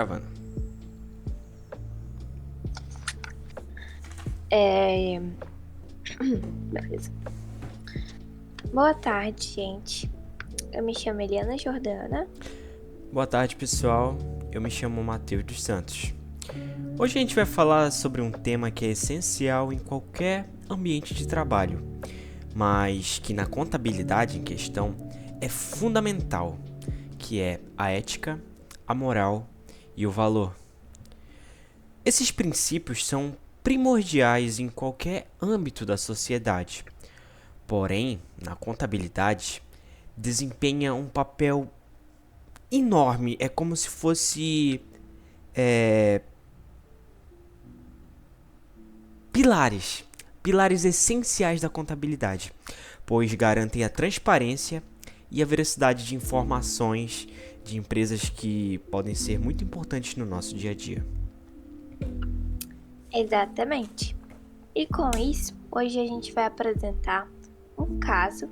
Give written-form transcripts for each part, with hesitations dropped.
Gravando. Beleza. Boa tarde, gente. Eu me chamo Eliana Jordana. Boa tarde, pessoal. Eu me chamo Matheus dos Santos. Hoje a gente vai falar sobre um tema que é essencial em qualquer ambiente de trabalho, mas que na contabilidade em questão é fundamental, que é a ética, a moral e o valor. Esses princípios são primordiais em qualquer âmbito da sociedade. Porém, na contabilidade, desempenha um papel enorme. É como se fosse pilares essenciais da contabilidade, pois garantem a transparência e a veracidade de informações de empresas que podem ser muito importantes no nosso dia a dia. Exatamente. E com isso, hoje a gente vai apresentar um caso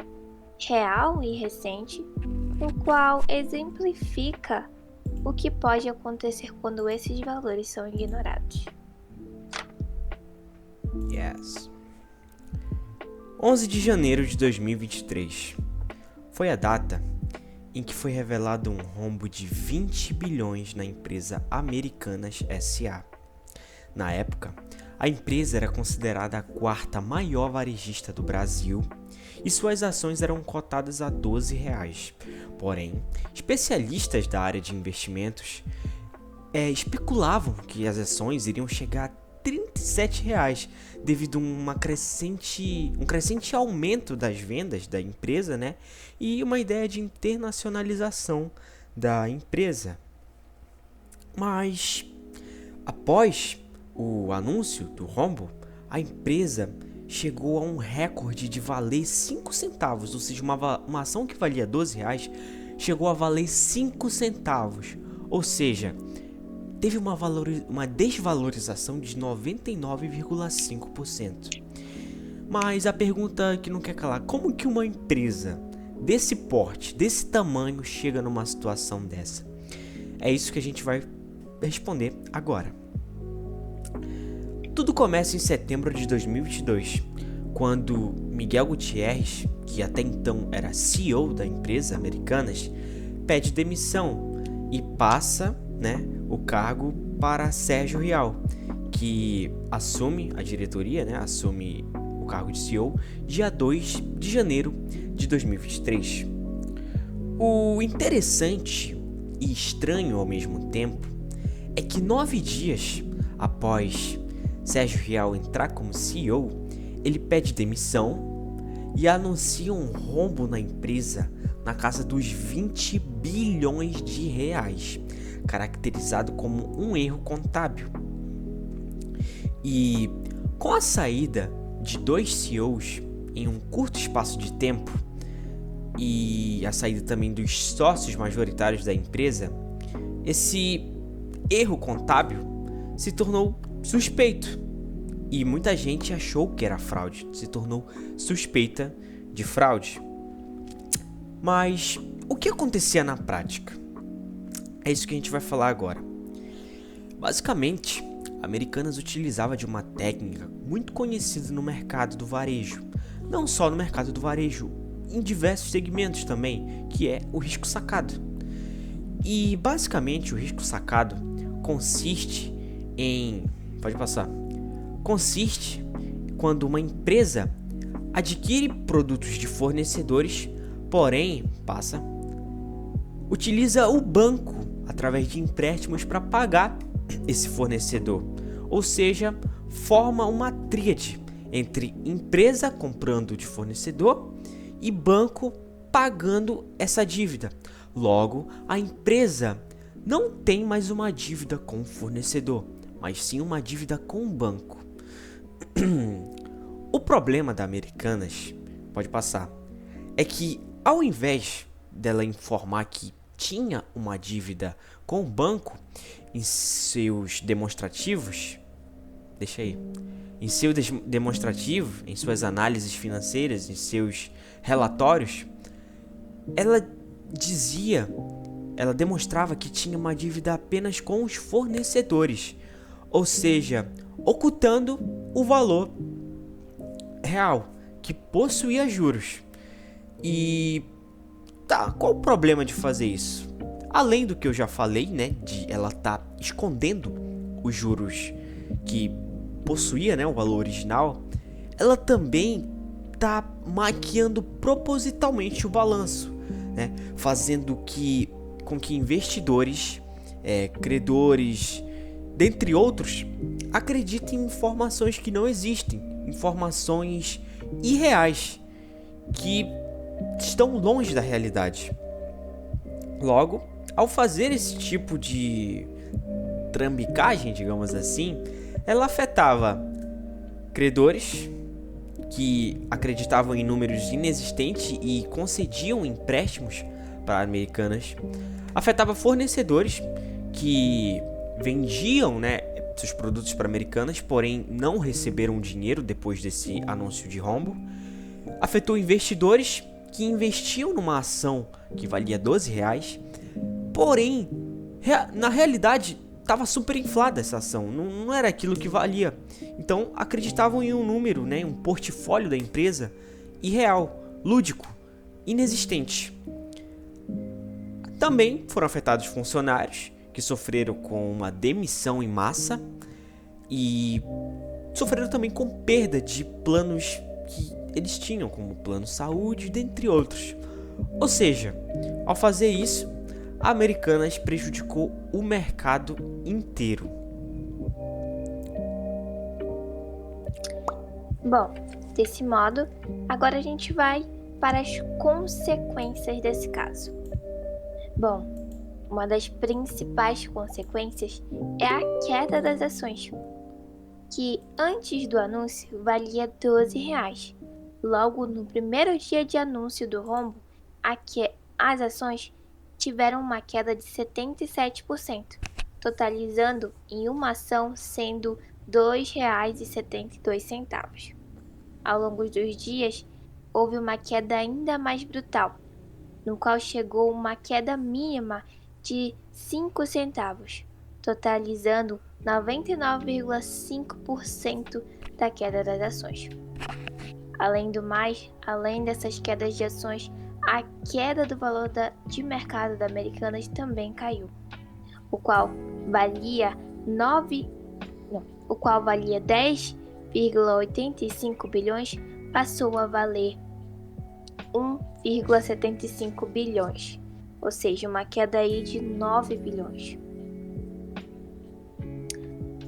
real e recente, no qual exemplifica o que pode acontecer quando esses valores são ignorados. Yes. 11 de janeiro de 2023 foi a data em que foi revelado um rombo de 20 bilhões na empresa Americanas S.A. Na época, a empresa era considerada a quarta maior varejista do Brasil e suas ações eram cotadas a R$ 12. Porém, especialistas da área de investimentos especulavam que as ações iriam chegar a R$ 37 devido a um crescente aumento das vendas da empresa, né? E uma ideia de internacionalização da empresa. Mas após o anúncio do rombo, a empresa chegou a um recorde de valer 5 centavos, ou seja, uma ação que valia R$ 12 chegou a valer 5 centavos, ou seja, teve uma desvalorização de 99,5%. Mas a pergunta que não quer calar, como que uma empresa desse porte, desse tamanho, chega numa situação dessa? É isso que a gente vai responder agora. Tudo começa em setembro de 2022, quando Miguel Gutierrez, que até então era CEO da empresa Americanas, pede demissão e passa, o cargo para Sérgio Rial, que assume a diretoria, assume o cargo de CEO, dia 2 de janeiro de 2023. O interessante e estranho ao mesmo tempo é que 9 dias após Sérgio Rial entrar como CEO, ele pede demissão e anuncia um rombo na empresa na casa dos 20 bilhões de reais, caracterizado como um erro contábil. E com a saída de 2 CEOs em um curto espaço de tempo e a saída também dos sócios majoritários da empresa, esse erro contábil se tornou suspeito e muita gente achou que era fraude, se tornou suspeita de fraude. Mas o que acontecia na prática? É isso que a gente vai falar agora. Basicamente, a Americanas utilizava de uma técnica muito conhecida no mercado do varejo, não só no mercado do varejo, em diversos segmentos também, que é o risco sacado. E basicamente o risco sacado consiste quando uma empresa adquire produtos de fornecedores, porém utiliza o banco através de empréstimos para pagar esse fornecedor. Ou seja, forma uma tríade entre empresa comprando de fornecedor e banco pagando essa dívida. Logo, a empresa não tem mais uma dívida com o fornecedor, mas sim uma dívida com o banco. O problema da Americanas, é que ao invés dela informar que tinha uma dívida com o banco em seus demonstrativos, em suas análises financeiras, em seus relatórios, ela dizia ela demonstrava que tinha uma dívida apenas com os fornecedores, ou seja, ocultando o valor real, que possuía juros. E tá, qual o problema de fazer isso? Além do que eu já falei, né, de ela tá escondendo os juros que possuía, né, o valor original, ela também tá maquiando propositalmente o balanço, né, fazendo com que investidores, credores, dentre outros, acreditem em informações que não existem, informações irreais, que estão longe da realidade. Logo, ao fazer esse tipo de trambicagem, digamos assim, ela afetava credores que acreditavam em números inexistentes e concediam empréstimos para Americanas, afetava fornecedores que vendiam, né, seus produtos para Americanas, porém não receberam dinheiro depois desse anúncio de rombo, afetou investidores que investiam numa ação que valia R$12, porém, na realidade, estava super inflada essa ação, não era aquilo que valia. Então, acreditavam em um número, né, um portfólio da empresa irreal, lúdico, inexistente. Também foram afetados funcionários que sofreram com uma demissão em massa e sofreram também com perda de planos que eles tinham, como plano saúde, dentre outros. Ou seja, ao fazer isso, a Americanas prejudicou o mercado inteiro. Bom, desse modo, agora a gente vai para as consequências desse caso. Bom, uma das principais consequências é a queda das ações, que antes do anúncio valia R$12. Logo no primeiro dia de anúncio do rombo, as ações tiveram uma queda de 77%, totalizando em uma ação sendo R$2,72. Ao longo dos dias, houve uma queda ainda mais brutal, no qual chegou uma queda mínima de 5 centavos, totalizando 99,5% da queda das ações. Além do mais, além dessas quedas de ações, a queda do valor de mercado da Americanas também caiu, o qual valia 10,85 bilhões, passou a valer 1,75 bilhões, ou seja, uma queda aí de 9 bilhões.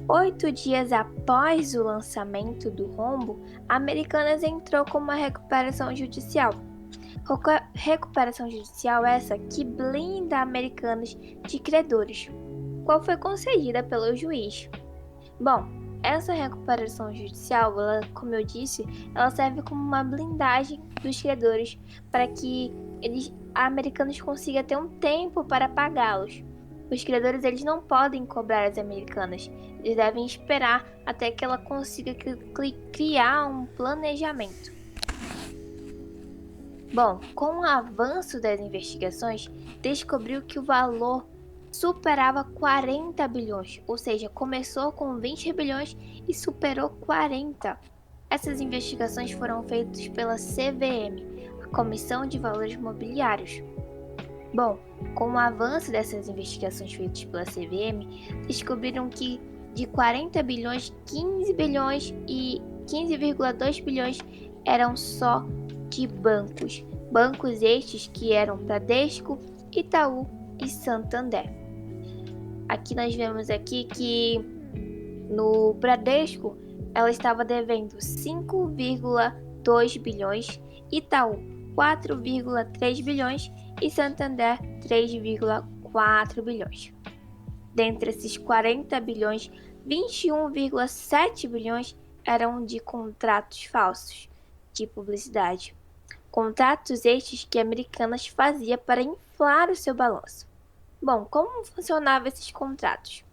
8 dias após o lançamento do rombo, a Americanas entrou com uma recuperação judicial. Recuperação judicial essa que blinda a Americanas de credores, qual foi concedida pelo juiz. Bom, essa recuperação judicial, como eu disse, ela serve como uma blindagem dos credores para que a Americanas consiga ter um tempo para pagá-los. Os credores eles não podem cobrar as Americanas, eles devem esperar até que ela consiga criar um planejamento. Bom, com o avanço das investigações, descobriu que o valor superava 40 bilhões, ou seja, começou com 20 bilhões e superou 40. Essas investigações foram feitas pela CVM, a Comissão de Valores Mobiliários. Bom, com o avanço dessas investigações feitas pela CVM, descobriram que de 40 bilhões, 15 bilhões e 15,2 bilhões eram só de bancos. Bancos estes que eram Bradesco, Itaú e Santander. Aqui nós vemos aqui que no Bradesco ela estava devendo 5,2 bilhões, Itaú 4,3 bilhões e Santander 3,4 bilhões. Dentre esses 40 bilhões, 21,7 bilhões eram de contratos falsos de publicidade. Contratos estes que a Americanas fazia para inflar o seu balanço. Bom, como funcionavam esses contratos?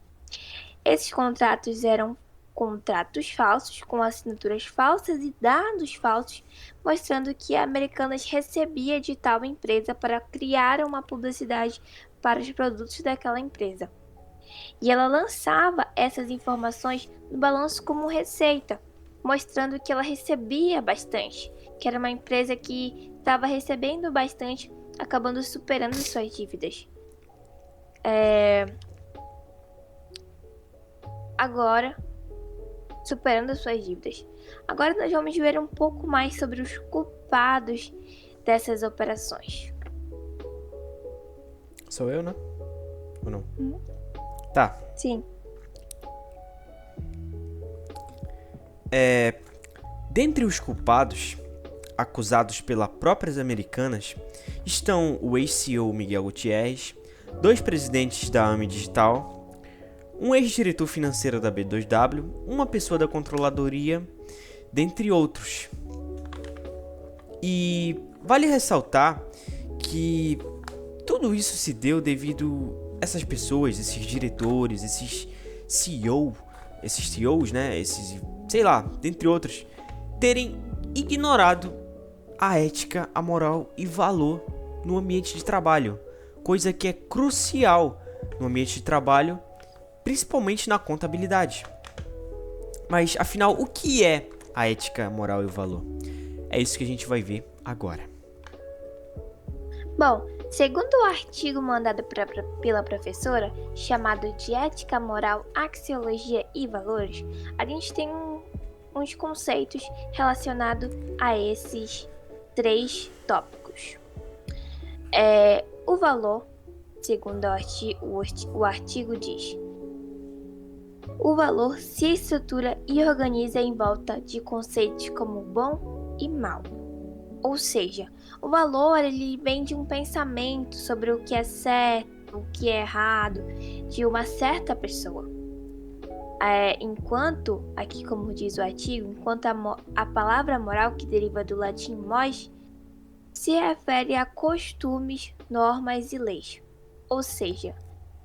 Esses contratos eram contratos falsos com assinaturas falsas e dados falsos, mostrando que a Americanas recebia de tal empresa para criar uma publicidade para os produtos daquela empresa. E ela lançava essas informações no balanço como receita, mostrando que ela recebia bastante, que era uma empresa que estava recebendo bastante, acabando superando suas dívidas. Agora, superando suas dívidas. Agora nós vamos ver um pouco mais sobre os culpados dessas operações. Sou eu, né? Ou não? Tá. Sim. Dentre os culpados, acusados pelas próprias americanas, estão o ex-CEO Miguel Gutierrez, 2 presidentes da AME Digital, um ex-diretor financeiro da B2W, uma pessoa da controladoria, dentre outros. E vale ressaltar que tudo isso se deu devido a essas pessoas, esses diretores, esses CEOs, né, sei lá, dentre outros, terem ignorado a ética, a moral e valor no ambiente de trabalho, coisa que é crucial no ambiente de trabalho, principalmente na contabilidade. Mas afinal, o que é a ética, a moral e o valor? É isso que a gente vai ver agora. Bom, segundo o artigo mandado pela professora, chamado de Ética, Moral, Axiologia e Valores, a gente tem uns conceitos relacionados a esses 3 tópicos. O valor, segundo o artigo diz, o valor se estrutura e organiza em volta de conceitos como bom e mal. Ou seja, o valor ele vem de um pensamento sobre o que é certo, o que é errado, de uma certa pessoa. Enquanto, aqui como diz o artigo, enquanto a palavra moral, que deriva do latim mos, se refere a costumes, normas e leis. Ou seja,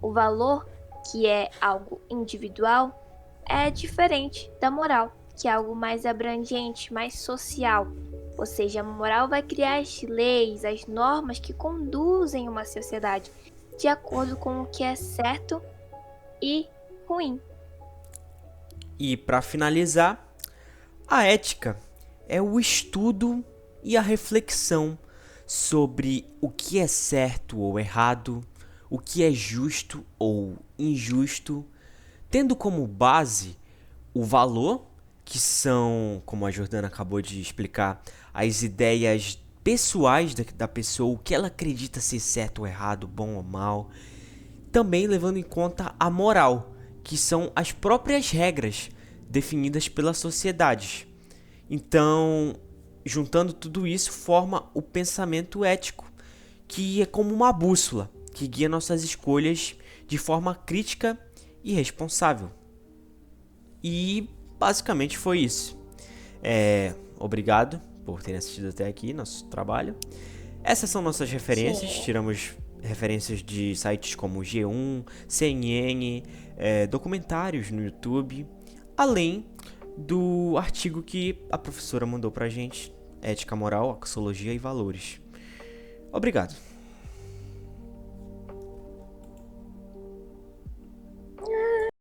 o valor, que é algo individual, é diferente da moral, que é algo mais abrangente, mais social. Ou seja, a moral vai criar as leis, as normas que conduzem uma sociedade de acordo com o que é certo e ruim. E para finalizar, a ética é o estudo e a reflexão sobre o que é certo ou errado, o que é justo ou injusto, tendo como base o valor, que são, como a Jordana acabou de explicar, as ideias pessoais da pessoa, o que ela acredita ser certo ou errado, bom ou mal. Também levando em conta a moral, que são as próprias regras definidas pela sociedade. Então, juntando tudo isso, forma o pensamento ético, que é como uma bússola, que guia nossas escolhas de forma crítica e responsável. E basicamente foi isso. Obrigado por terem assistido até aqui nosso trabalho. Essas são nossas referências. Sim. Tiramos referências de sites como G1, CNN, documentários no YouTube, além do artigo que a professora mandou pra gente, Ética, Moral, Axiologia e Valores. Obrigado.